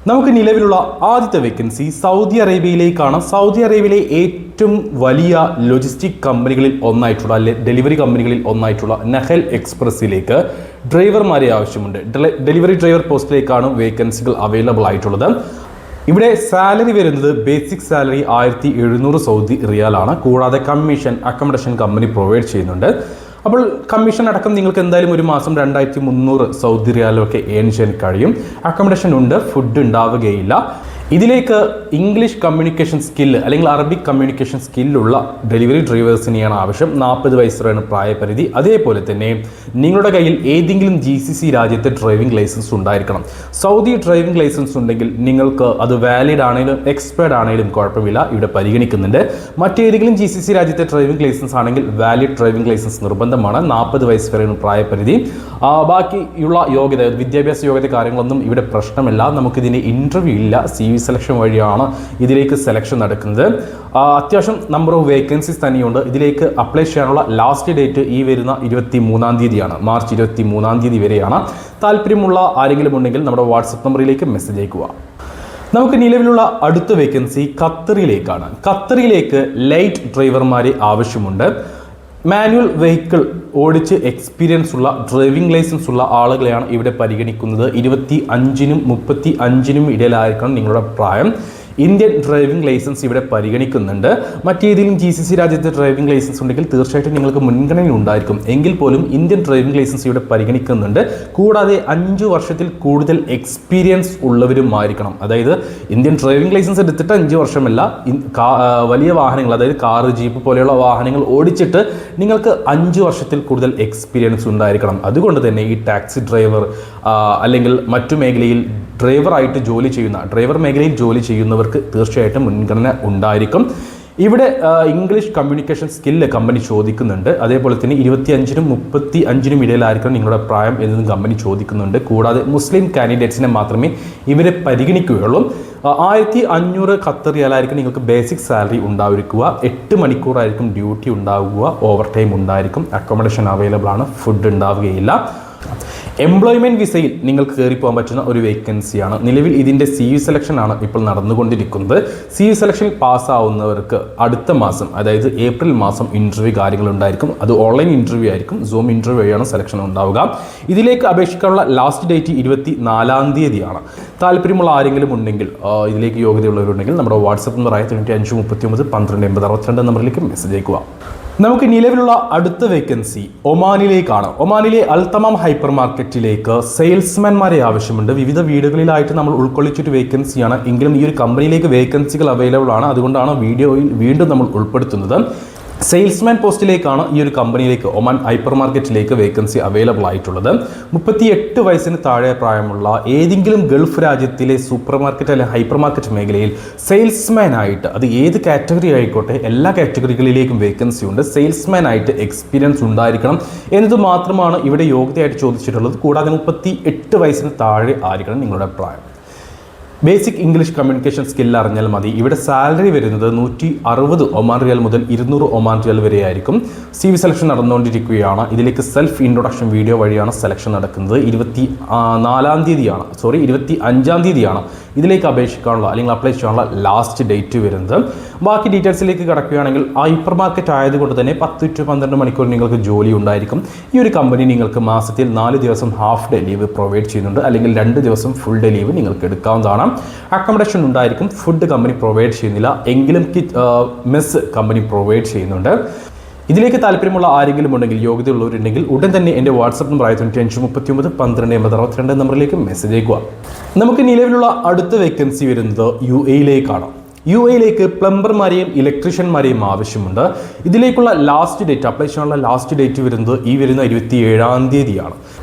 നമുക്ക് നിലവിലുള്ള ആദ്യത്തെ വേക്കൻസി സൗദി അറേബ്യയിലേക്കാണ്. സൗദി അറേബ്യയിലെ ഏറ്റവും വലിയ ലോജിസ്റ്റിക് കമ്പനികളിൽ ഒന്നായിട്ടുള്ള ഡെലിവറി കമ്പനികളിൽ ഒന്നായിട്ടുള്ള നഹൽ എക്സ്പ്രസിലേക്ക് ഡ്രൈവർമാരെ ആവശ്യമുണ്ട്. ഡെലിവറി ഡ്രൈവർ പോസ്റ്റിലേക്കാണ് വേക്കൻസികൾ അവൈലബിൾ ആയിട്ടുള്ളത്. ഇവിടെ സാലറി വരുന്നത് ബേസിക് സാലറി 1700 സൗദി റിയാലാണ്. കൂടാതെ കമ്മീഷൻ, അക്കോമഡേഷൻ കമ്പനി പ്രൊവൈഡ് ചെയ്യുന്നുണ്ട്. അപ്പോൾ കമ്മീഷൻ അടക്കം നിങ്ങൾക്ക് എന്തായാലും ഒരു മാസം 2300 സൗദി റിയാലൊക്കെ ഏൺ ചെയ്യാൻ കഴിയും. അക്കോമഡേഷൻ ഉണ്ട്, ഫുഡ് ഉണ്ടാവുകയില്ല. ഇതിലേക്ക് ഇംഗ്ലീഷ് കമ്മ്യൂണിക്കേഷൻ സ്കില്ല് അല്ലെങ്കിൽ അറബിക് കമ്മ്യൂണിക്കേഷൻ സ്കില്ലുള്ള ഡെലിവറി ഡ്രൈവേഴ്സിനെയാണ് ആവശ്യം. 40 വയസ്സ് വരെയാണ് പ്രായപരിധി. അതേപോലെ തന്നെ നിങ്ങളുടെ കയ്യിൽ ഏതെങ്കിലും GCC രാജ്യത്തെ ഡ്രൈവിംഗ് ലൈസൻസ് ഉണ്ടായിരിക്കണം. സൗദി ഡ്രൈവിംഗ് ലൈസൻസ് ഉണ്ടെങ്കിൽ നിങ്ങൾക്ക് അത് വാലിഡ് ആണെങ്കിലും എക്സ്പയർഡ് ആണെങ്കിലും കുഴപ്പമില്ല, ഇവിടെ പരിഗണിക്കുന്നുണ്ട്. മറ്റേതെങ്കിലും GCC രാജ്യത്തെ ഡ്രൈവിംഗ് ലൈസൻസ് ആണെങ്കിൽ വാലിഡ് ഡ്രൈവിംഗ് ലൈസൻസ് നിർബന്ധമാണ്. 40 വയസ്സ് വരെയാണ് പ്രായപരിധി. ബാക്കിയുള്ള യോഗ്യത, വിദ്യാഭ്യാസ യോഗ്യത കാര്യങ്ങളൊന്നും ഇവിടെ പ്രശ്നമില്ല. നമുക്കിതിന് ഇൻ്റർവ്യൂ ഇല്ല, CV സെലക്ഷൻ വഴിയാണ് ഇതിലേക്ക് സെലക്ഷൻ നടക്കുന്നത്. അത്യാവശ്യം നമ്പർ ഓഫ് വേക്കൻസീസ് തന്നെയുണ്ട്. ഇതിലേക്ക് അപ്ലൈ ചെയ്യാനുള്ള ലാസ്റ്റ് ഡേറ്റ് ഈ വരുന്ന 23-ാം തീയതിയാണ്. മാർച്ച് 23-ാം തീയതി വരെയാണ്. താല്പര്യമുള്ള ആരെങ്കിലും ഉണ്ടെങ്കിൽ നമ്മുടെ വാട്സപ്പ് നമ്പറിലേക്ക് മെസ്സേജ് അയക്കുക. നമുക്ക് നിലവിലുള്ള അടുത്ത വേക്കൻസി ഖത്തറിലേക്കാണ്. ഖത്തറിലേക്ക് ലൈറ്റ് ഡ്രൈവർമാരെ ആവശ്യമുണ്ട്. മാനുവൽ വെഹിക്കിൾ ഓടിച്ച് എക്സ്പീരിയൻസ് ഉള്ള ഡ്രൈവിംഗ് ലൈസൻസ് ഉള്ള ആളുകളെയാണ് ഇവിടെ പരിഗണിക്കുന്നത്. 25-നും 35-നും ഇടയിലായിരിക്കണം നിങ്ങളുടെ പ്രായം. ഇന്ത്യൻ ഡ്രൈവിംഗ് ലൈസൻസ് ഇവിടെ പരിഗണിക്കുന്നുണ്ട്. മറ്റേതെങ്കിലും GCC രാജ്യത്തെ ഡ്രൈവിംഗ് ലൈസൻസ് ഉണ്ടെങ്കിൽ തീർച്ചയായിട്ടും നിങ്ങൾക്ക് മുൻഗണന ഉണ്ടായിരിക്കും. എങ്കിൽ പോലും ഇന്ത്യൻ ഡ്രൈവിംഗ് ലൈസൻസ് ഇവിടെ പരിഗണിക്കുന്നുണ്ട്. കൂടാതെ 5 വർഷത്തിൽ കൂടുതൽ എക്സ്പീരിയൻസ് ഉള്ളവരുമായിരിക്കണം. അതായത് ഇന്ത്യൻ ഡ്രൈവിംഗ് ലൈസൻസ് എടുത്തിട്ട് 5 വർഷമല്ല, വലിയ വാഹനങ്ങൾ അതായത് കാറ്, ജീപ്പ് പോലെയുള്ള വാഹനങ്ങൾ ഓടിച്ചിട്ട് നിങ്ങൾക്ക് 5 വർഷത്തിൽ കൂടുതൽ എക്സ്പീരിയൻസ് ഉണ്ടായിരിക്കണം. അതുകൊണ്ട് തന്നെ ഈ ടാക്സി ഡ്രൈവർ അല്ലെങ്കിൽ മറ്റു മേഖലയിൽ ഡ്രൈവർ മേഖലയിൽ ജോലി ചെയ്യുന്നവർക്ക് തീർച്ചയായിട്ടും മുൻഗണന ഉണ്ടായിരിക്കും. ഇവിടെ ഇംഗ്ലീഷ് കമ്മ്യൂണിക്കേഷൻ സ്കില്ല് കമ്പനി ചോദിക്കുന്നുണ്ട്. അതേപോലെ തന്നെ 25-നും 35-നും ഇടയിലായിരിക്കും നിങ്ങളുടെ പ്രായം എന്നതും കമ്പനി ചോദിക്കുന്നുണ്ട്. കൂടാതെ മുസ്ലിം കാൻഡിഡേറ്റ്സിനെ മാത്രമേ ഇവരെ പരിഗണിക്കുകയുള്ളൂ. 1500 ഖത്തർ റിയാലായിരിക്കും നിങ്ങൾക്ക് ബേസിക് സാലറി ഉണ്ടായിരിക്കുക. 8 മണിക്കൂറായിരിക്കും ഡ്യൂട്ടി ഉണ്ടാവുക. ഓവർ ടൈം ഉണ്ടായിരിക്കും. അക്കോമഡേഷൻ അവൈലബിൾ ആണ്. ഫുഡ് ഉണ്ടാവുകയില്ല. എംപ്ലോയ്മെൻറ്റ് വിസയിൽ നിങ്ങൾക്ക് കയറിപ്പോകാൻ പറ്റുന്ന ഒരു വേക്കൻസിയാണ്. നിലവിൽ ഇതിൻ്റെ CV സെലക്ഷൻ ആണ് ഇപ്പോൾ നടന്നുകൊണ്ടിരിക്കുന്നത്. CV സെലക്ഷനിൽ പാസ്സാവുന്നവർക്ക് അടുത്ത മാസം, അതായത് ഏപ്രിൽ മാസം ഇൻ്റർവ്യൂ കാര്യങ്ങളുണ്ടായിരിക്കും. അത് ഓൺലൈൻ ഇൻ്റർവ്യൂ ആയിരിക്കും. സൂം ഇൻ്റർവ്യൂ വഴിയാണ് സെലക്ഷൻ ഉണ്ടാവുക. ഇതിലേക്ക് അപേക്ഷിക്കാനുള്ള ലാസ്റ്റ് ഡേറ്റ് 24-ാം തീയതിയാണ്. താല്പര്യമുള്ള ആരെങ്കിലും ഉണ്ടെങ്കിൽ, ഇതിലേക്ക് യോഗ്യതയുള്ളവരുണ്ടെങ്കിൽ നമ്മുടെ വാട്സപ്പ് നമ്പറായ 9539128062 നമ്പറിലേക്ക് മെസ്സേജ് അയക്കുക. നമുക്ക് നിലവിലുള്ള അടുത്ത വേക്കൻസി ഒമാനിലേക്കാണ്. ഒമാനിലെ അൽതമാം ഹൈപ്പർ മാർക്കറ്റിലേക്ക് സെയിൽസ്മാൻമാരെ ആവശ്യമുണ്ട്. വിവിധ വീടുകളിലായിട്ട് നമ്മൾ ഉൾക്കൊള്ളിച്ചൊരു വേക്കൻസിയാണ്. എങ്കിലും ഈ ഒരു കമ്പനിയിലേക്ക് വേക്കൻസികൾ അവൈലബിൾ ആണ്. അതുകൊണ്ടാണ് വീഡിയോയിൽ വീണ്ടും നമ്മൾ ഉൾപ്പെടുത്തുന്നത്. സെയിൽസ്മാൻ പോസ്റ്റിലേക്കാണ് ഈ ഒരു കമ്പനിയിലേക്ക്, ഒമാൻ ഹൈപ്പർ മാർക്കറ്റിലേക്ക് വേക്കൻസി അവൈലബിൾ ആയിട്ടുള്ളത്. 38 വയസ്സിന് താഴെ പ്രായമുള്ള ഏതെങ്കിലും ഗൾഫ് രാജ്യത്തിലെ സൂപ്പർ മാർക്കറ്റ് അല്ലെങ്കിൽ ഹൈപ്പർ മാർക്കറ്റ് മേഖലയിൽ സെയിൽസ്മാൻ ആയിട്ട്, അത് ഏത് കാറ്റഗറി ആയിക്കോട്ടെ, എല്ലാ കാറ്റഗറികളിലേക്കും വേക്കൻസി ഉണ്ട്. സെയിൽസ്മാൻ ആയിട്ട് എക്സ്പീരിയൻസ് ഉണ്ടായിരിക്കണം എന്നത് മാത്രമാണ് ഇവിടെ യോഗ്യതയായിട്ട് ചോദിച്ചിട്ടുള്ളത്. കൂടാതെ 38 വയസ്സിന് താഴെ ആയിരിക്കണം നിങ്ങളുടെ പ്രായം. ബേസിക് ഇംഗ്ലീഷ് കമ്മ്യൂണിക്കേഷൻ സ്കില്ല് അറിഞ്ഞാൽ മതി. ഇവിടെ സാലറി വരുന്നത് 160 ഒമാൻ റിയാൽ മുതൽ 200 ഒമാൻ റിയാൽ വരെ ആയിരിക്കും. CV സെലക്ഷൻ നടന്നുകൊണ്ടിരിക്കുകയാണ്. ഇതിലേക്ക് സെൽഫ് ഇൻട്രൊഡക്ഷൻ വീഡിയോ വഴിയാണ് സെലക്ഷൻ നടക്കുന്നത്. 25-ാം തീയതിയാണ് ഇതിലേക്ക് അപേക്ഷിക്കാനുള്ള അല്ലെങ്കിൽ അപ്ലൈ ചെയ്യാനുള്ള ലാസ്റ്റ് ഡേറ്റ് വരുന്നത്. ബാക്കി ഡീറ്റെയിൽസിലേക്ക് കിടക്കുകയാണെങ്കിൽ ഹൈപ്പർ മാർക്കറ്റ് ആയതുകൊണ്ട് തന്നെ 10 to 12 മണിക്കൂർ നിങ്ങൾക്ക് ജോലി ഉണ്ടായിരിക്കും. ഈ ഒരു കമ്പനി നിങ്ങൾക്ക് മാസത്തിൽ 4 ദിവസം ഹാഫ് ഡേ ലീവ് പ്രൊവൈഡ് ചെയ്യുന്നുണ്ട്. അല്ലെങ്കിൽ 2 ദിവസം ഫുൾ ഡേ ലീവ് നിങ്ങൾക്ക് എടുക്കാവുന്നതാണ്. അക്കോമഡേഷൻ ഉണ്ടായിരിക്കും. ഫുഡ് കമ്പനി പ്രൊവൈഡ് ചെയ്യുന്നില്ല, എങ്കിലും മെസ് കമ്പനി പ്രൊവൈഡ് ചെയ്യുന്നുണ്ട്. ഇതിലേക്ക് താല്പര്യമുള്ള ആരെങ്കിലും ഉണ്ടെങ്കിൽ, യോഗ്യതയുള്ളവരുണ്ടെങ്കിൽ ഉടൻ തന്നെ എൻ്റെ വാട്സപ്പ് നമ്പർ 9539128062 നമ്പറിലേക്ക് മെസ്സേജ് അയക്കുക. നമുക്ക് നിലവിലുള്ള അടുത്ത വേക്കൻസി വരുന്നത് UAE-യിലേക്കാണ്. UAE-യിലേക്ക് പ്ലംബർമാരെയും ഇലക്ട്രീഷ്യന്മാരെയും ആവശ്യമുണ്ട്. ഇതിലേക്കുള്ള ലാസ്റ്റ് ഡേറ്റ്, അപ്ലൈ ചെയ്യാനുള്ള ലാസ്റ്റ് ഡേറ്റ് വരുന്നത് ഈ വരുന്ന 27-ാം തീയതിയാണ്.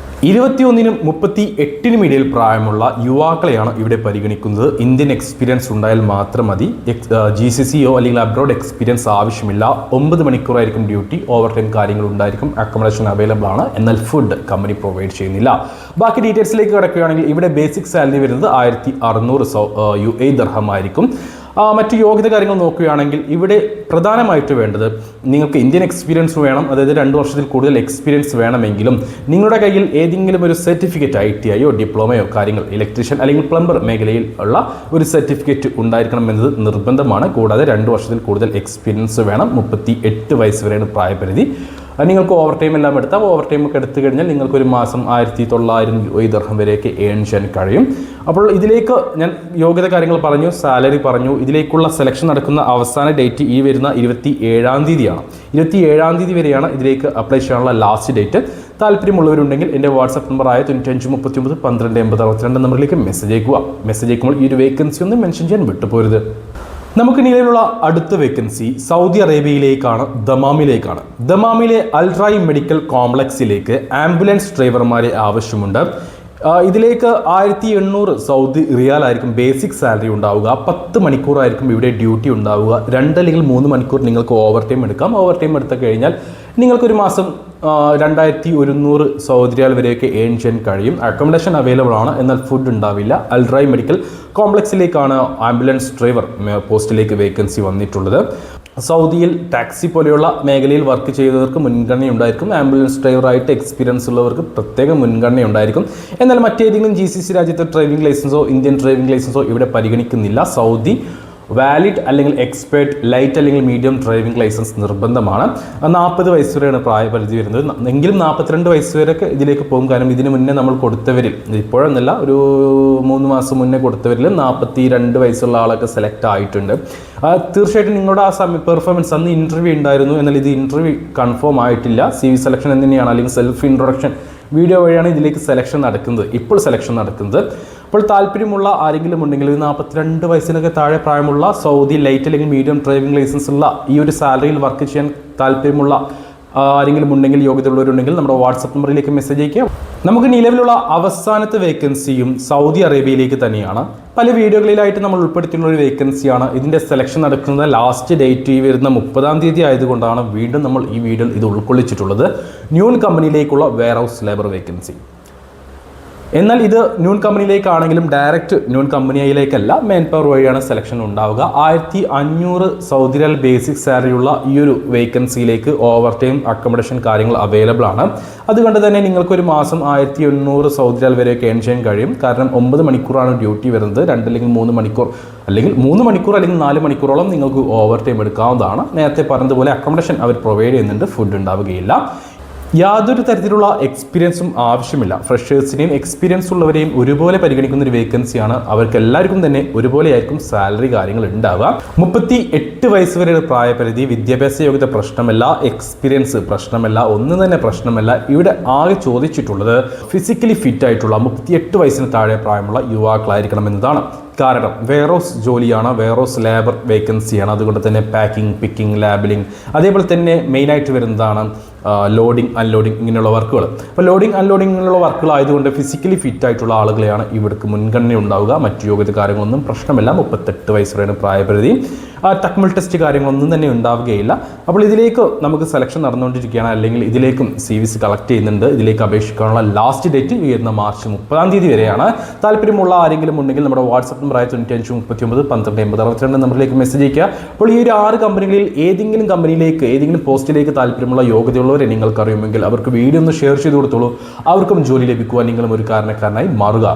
21-നും 38-നും ഇടയിൽ പ്രായമുള്ള യുവാക്കളെയാണ് ഇവിടെ പരിഗണിക്കുന്നത്. ഇന്ത്യൻ എക്സ്പീരിയൻസ് ഉണ്ടായാൽ മാത്രം മതി. GCC-യോ അല്ലെങ്കിൽ അബ്രോഡ് എക്സ്പീരിയൻസ് ആവശ്യമില്ല. 9 മണിക്കൂറായിരിക്കും ഡ്യൂട്ടി. ഓവർ ടൈം കാര്യങ്ങൾ ഉണ്ടായിരിക്കും. അക്കോമഡേഷൻ അവൈലബിൾ ആണ്. എന്നാൽ ഫുഡ് കമ്പനി പ്രൊവൈഡ് ചെയ്യുന്നില്ല. ബാക്കി ഡീറ്റെയിൽസിലേക്ക് കിടക്കുകയാണെങ്കിൽ ഇവിടെ ബേസിക് സാലറി വരുന്നത് 1600 UAE ദിർഹം ആയിരിക്കും. മറ്റ് യോഗ്യത കാര്യങ്ങൾ നോക്കുകയാണെങ്കിൽ ഇവിടെ പ്രധാനമായിട്ട് വേണ്ടത് നിങ്ങൾക്ക് ഇന്ത്യൻ എക്സ്പീരിയൻസ് വേണം. അതായത് 2 വർഷത്തിൽ കൂടുതൽ എക്സ്പീരിയൻസ് വേണമെങ്കിലും നിങ്ങളുടെ കയ്യിൽ ഏതെങ്കിലും ഒരു സർട്ടിഫിക്കറ്റ് ITIയോ ഡിപ്ലോമയോ കാര്യങ്ങൾ ഇലക്ട്രീഷ്യൻ അല്ലെങ്കിൽ പ്ലംബർ മേഖലയിൽ ഉള്ള ഒരു സർട്ടിഫിക്കറ്റ് ഉണ്ടായിരിക്കണം എന്നത് നിർബന്ധമാണ്. കൂടാതെ 2 വർഷത്തിൽ കൂടുതൽ എക്സ്പീരിയൻസ് വേണം. 38 വയസ്സ് വരെയാണ് പ്രായപരിധി. നിങ്ങൾക്ക് ഓവർ ടൈം എല്ലാം എടുത്താൽ ഓവർ ടൈം ഒക്കെ എടുത്തു കഴിഞ്ഞാൽ നിങ്ങൾക്കൊരു മാസം 1900 ദിർഹം വരെയൊക്കെ ഏൺ ചെയ്യാൻ കഴിയും. അപ്പോൾ ഇതിലേക്ക് ഞാൻ യോഗ്യത കാര്യങ്ങൾ പറഞ്ഞു, സാലറി പറഞ്ഞു. ഇതിലേക്കുള്ള സെലക്ഷൻ നടക്കുന്ന അവസാന ഡേറ്റ് ഈ വരുന്ന 27-ാം തീയതിയാണ്. 27-ാം തീയതി വരെയാണ് ഇതിലേക്ക് അപ്ലൈ ചെയ്യാനുള്ള ലാസ്റ്റ് ഡേറ്റ്. താല്പര്യമുള്ളവരുണ്ടെങ്കിൽ എൻ്റെ വാട്സാപ്പ് നമ്പറായ 9539128062 നമ്പറിലേക്ക് മെസ്സേജ് അയക്കുക. മെസ്സേജ് അയക്കുമ്പോൾ ഈ ഒരു വേക്കൻസി ഒന്ന് മെൻഷൻ ചെയ്യാൻ വിട്ടുപോരുത്. നമുക്ക് നിലവിലുള്ള അടുത്ത വേക്കൻസി സൗദി അറേബ്യയിലേക്കാണ്, ദമാമിലേക്കാണ്. ദമാമിലെ അൽറായി മെഡിക്കൽ കോംപ്ലക്സിലേക്ക് ആംബുലൻസ് ഡ്രൈവർമാരെ ആവശ്യമുണ്ട്. ഇതിലേക്ക് 1800 സൗദി റിയാൽ ആയിരിക്കും ബേസിക് സാലറി ഉണ്ടാവുക. 10 മണിക്കൂറായിരിക്കും ഇവിടെ ഡ്യൂട്ടി ഉണ്ടാവുക. 2 അല്ലെങ്കിൽ 3 മണിക്കൂർ നിങ്ങൾക്ക് ഓവർ ടൈം എടുക്കാം. ഓവർ ടൈം എടുത്തു കഴിഞ്ഞാൽ നിങ്ങൾക്കൊരു മാസം 2100 സൗദി റിയാൽ വരെയൊക്കെ ഏൺ ചെയ്യാൻ കഴിയും. അക്കോമഡേഷൻ അവൈലബിൾ ആണ്, എന്നാൽ ഫുഡ് ഉണ്ടാവില്ല. അൽറായി മെഡിക്കൽ കോംപ്ലക്സിലേക്കാണ് ആംബുലൻസ് ഡ്രൈവർ പോസ്റ്റിലേക്ക് വേക്കൻസി വന്നിട്ടുള്ളത്. സൗദിയിൽ ടാക്സി പോലെയുള്ള മേഖലയിൽ വർക്ക് ചെയ്തവർക്ക് മുൻഗണന ഉണ്ടായിരിക്കും. ആംബുലൻസ് ഡ്രൈവറായിട്ട് എക്സ്പീരിയൻസ് ഉള്ളവർക്ക് പ്രത്യേക മുൻഗണന ഉണ്ടായിരിക്കും. എന്നാൽ മറ്റേതെങ്കിലും GCC രാജ്യത്തെ ഡ്രൈവിംഗ് ലൈസൻസോ ഇന്ത്യൻ ഡ്രൈവിംഗ് ലൈസൻസോ ഇവിടെ പരിഗണിക്കുന്നില്ല. സൗദി വാലിഡ് അല്ലെങ്കിൽ എക്സ്പേർട്ട് ലൈറ്റ് അല്ലെങ്കിൽ മീഡിയം ഡ്രൈവിംഗ് ലൈസൻസ് നിർബന്ധമാണ്. 40 വയസ്സ് വരെയാണ് പ്രായപരിധി വരുന്നത്. എങ്കിലും 42 വയസ്സ് വരെയൊക്കെ ഇതിലേക്ക് പോകും. കാരണം ഇതിന് മുന്നേ നമ്മൾ കൊടുത്തവരിൽ, ഇപ്പോഴൊന്നല്ല, ഒരു 3 മാസം മുന്നേ കൊടുത്തവരിൽ 42 വയസ്സുള്ള ആളൊക്കെ സെലക്ട് ആയിട്ടുണ്ട്. തീർച്ചയായിട്ടും നിങ്ങളുടെ ആ പെർഫോമൻസ്, അന്ന് ഇൻ്റർവ്യൂ ഉണ്ടായിരുന്നു, എന്നാൽ ഇത് ഇൻ്റർവ്യൂ കൺഫേം ആയിട്ടില്ല. CV സെലക്ഷൻ തന്നെയാണ്, അല്ലെങ്കിൽ സെൽഫ് ഇൻട്രൊഡക്ഷൻ വീഡിയോ വഴിയാണ് ഇതിലേക്ക് സെലക്ഷൻ നടക്കുന്നത്, ഇപ്പോൾ സെലക്ഷൻ നടക്കുന്നത്. അപ്പോൾ താല്പര്യമുള്ള ആരെങ്കിലും ഉണ്ടെങ്കിൽ 42 വയസ്സിനൊക്കെ താഴെ പ്രായമുള്ള സൗദി ലൈറ്റ് അല്ലെങ്കിൽ മീഡിയം ഡ്രൈവിംഗ് ലൈസൻസ് ഉള്ള ഈ ഒരു സാലറിയിൽ വർക്ക് ചെയ്യാൻ താല്പര്യമുള്ള ആരെങ്കിലും ഉണ്ടെങ്കിൽ, യോഗ്യതയുള്ളവരുണ്ടെങ്കിൽ നമ്മുടെ വാട്സപ്പ് നമ്പറിലേക്ക് മെസ്സേജ് അയക്കുക. നമുക്ക് നിലവിലുള്ള അവസാനത്തെ വേക്കൻസിയും സൗദി അറേബ്യയിലേക്ക് തന്നെയാണ്. പല വീഡിയോകളിലായിട്ട് നമ്മൾ ഉൾപ്പെടുത്തിയുള്ള ഒരു വേക്കൻസിയാണ്. ഇതിൻ്റെ സെലക്ഷൻ നടക്കുന്നത് ലാസ്റ്റ് ഡേറ്റ് ഈ വരുന്ന 30-ാം തീയതി ആയതുകൊണ്ടാണ് വീണ്ടും നമ്മൾ ഈ വീഡിയോയിൽ ഇത് ഉൾക്കൊള്ളിച്ചിട്ടുള്ളത്. ന്യൂൺ കമ്പനിയിലേക്കുള്ള വെയർഹൗസ് ലേബർ വേക്കൻസി. എന്നാൽ ഇത് ന്യൂൺ കമ്പനിയിലേക്കാണെങ്കിലും ഡയറക്റ്റ് ന്യൂൺ കമ്പനിയിലേക്കല്ല, മെയിൻ പവർ വഴിയാണ് സെലക്ഷൻ ഉണ്ടാവുക. 1500 സൗദി റിയാൽ ബേസിക് സാലറിയുള്ള ഈ ഒരു വേക്കൻസിയിലേക്ക് ഓവർ ടൈം അക്കോമഡേഷൻ കാര്യങ്ങൾ അവൈലബിൾ ആണ്. അതുകൊണ്ട് തന്നെ നിങ്ങൾക്കൊരു മാസം 1800 സൗദി റിയാൽ വരെയൊക്കെ ഏൺ ചെയ്യാൻ കഴിയും. കാരണം 9 മണിക്കൂറാണ് ഡ്യൂട്ടി വരുന്നത്. 2 അല്ലെങ്കിൽ 3 മണിക്കൂർ അല്ലെങ്കിൽ 3 മണിക്കൂർ അല്ലെങ്കിൽ 4 മണിക്കൂറോളം നിങ്ങൾക്ക് ഓവർ ടൈം എടുക്കാവുന്നതാണ്. നേരത്തെ പറഞ്ഞതുപോലെ അക്കോമഡേഷൻ അവർ പ്രൊവൈഡ് ചെയ്യുന്നുണ്ട്, ഫുഡ് ഉണ്ടാവുകയില്ല. യാതൊരു തരത്തിലുള്ള എക്സ്പീരിയൻസും ആവശ്യമില്ല. ഫ്രഷേഴ്സിനെയും എക്സ്പീരിയൻസ് ഉള്ളവരെയും ഒരുപോലെ പരിഗണിക്കുന്ന ഒരു വേക്കൻസിയാണ്. അവർക്ക് എല്ലാവർക്കും തന്നെ ഒരുപോലെയായിരിക്കും സാലറി കാര്യങ്ങൾ ഉണ്ടാവുക. 38 വയസ്സ് വരെയുള്ള പ്രായപരിധി. വിദ്യാഭ്യാസ യോഗ്യത പ്രശ്നമല്ല, എക്സ്പീരിയൻസ് പ്രശ്നമല്ല, ഒന്നും തന്നെ പ്രശ്നമല്ല. ഇവിടെ ആകെ ചോദിച്ചിട്ടുള്ളത് ഫിസിക്കലി ഫിറ്റ് ആയിട്ടുള്ള 38 വയസ്സിന് താഴെ പ്രായമുള്ള യുവാക്കളായിരിക്കണം എന്നതാണ്. കാരണം വെയർഹൗസ് ജോലിയാണ്, വെയർഹൗസ് ലേബർ വേക്കൻസിയാണ്. അതുകൊണ്ട് തന്നെ പാക്കിംഗ്, പിക്കിംഗ്, ലാബിലിംഗ്, അതേപോലെ തന്നെ മെയിനായിട്ട് വരുന്നതാണ് ലോഡിംഗ്, അൺലോഡിംഗ് ഇങ്ങനെയുള്ള വർക്കുകൾ. അപ്പോൾ ലോഡിംഗ്, അൺലോഡിംഗ് ഇങ്ങനെയുള്ള വർക്കുകളായതുകൊണ്ട് ഫിസിക്കലി ഫിറ്റ് ആയിട്ടുള്ള ആളുകളെയാണ് ഇവിടേക്ക് മുൻഗണന ഉണ്ടാവുക. മറ്റു യോഗ്യത കാര്യങ്ങളൊന്നും പ്രശ്നമില്ല. 38 വയസ്സ് വരെയാണ് പ്രായപരിധി. ടെക്നിക്കൽ ടെസ്റ്റ് കാര്യങ്ങളൊന്നും തന്നെ ഉണ്ടാവുകയില്ല. അപ്പോൾ ഇതിലേക്ക് നമുക്ക് സെലക്ഷൻ നടന്നുകൊണ്ടിരിക്കുകയാണ്, അല്ലെങ്കിൽ ഇതിലേക്കും CVs കളക്ട് ചെയ്യുന്നുണ്ട്. ഇതിലേക്ക് അപേക്ഷിക്കാനുള്ള ലാസ്റ്റ് ഡേറ്റ് വരുന്ന മാർച്ച് 30-ാം തീയതി വരെയാണ്. താല്പര്യമുള്ള ആരെങ്കിലും ഉണ്ടെങ്കിൽ നമ്മുടെ വാട്സാപ്പ് നമ്പറായ 9539128062 നമ്പറിലേക്ക് മെസ്സേജ് അയക്കുക. അപ്പോൾ ഈ ഒരു 6 കമ്പനികളിൽ ഏതെങ്കിലും കമ്പനിയിലേക്ക്, ഏതെങ്കിലും പോസ്റ്റിലേക്ക് താല്പര്യമുള്ള യോഗ്യതയുള്ളവരെ നിങ്ങൾക്ക് അറിയുമെങ്കിൽ അവർക്ക് വീഡിയോ ഒന്ന് ഷെയർ ചെയ്ത് കൊടുത്തോളൂ. അവർക്കും ജോലി ലഭിക്കുവാൻ നിങ്ങളും ഒരു കാരണക്കാരനായി മാറുക.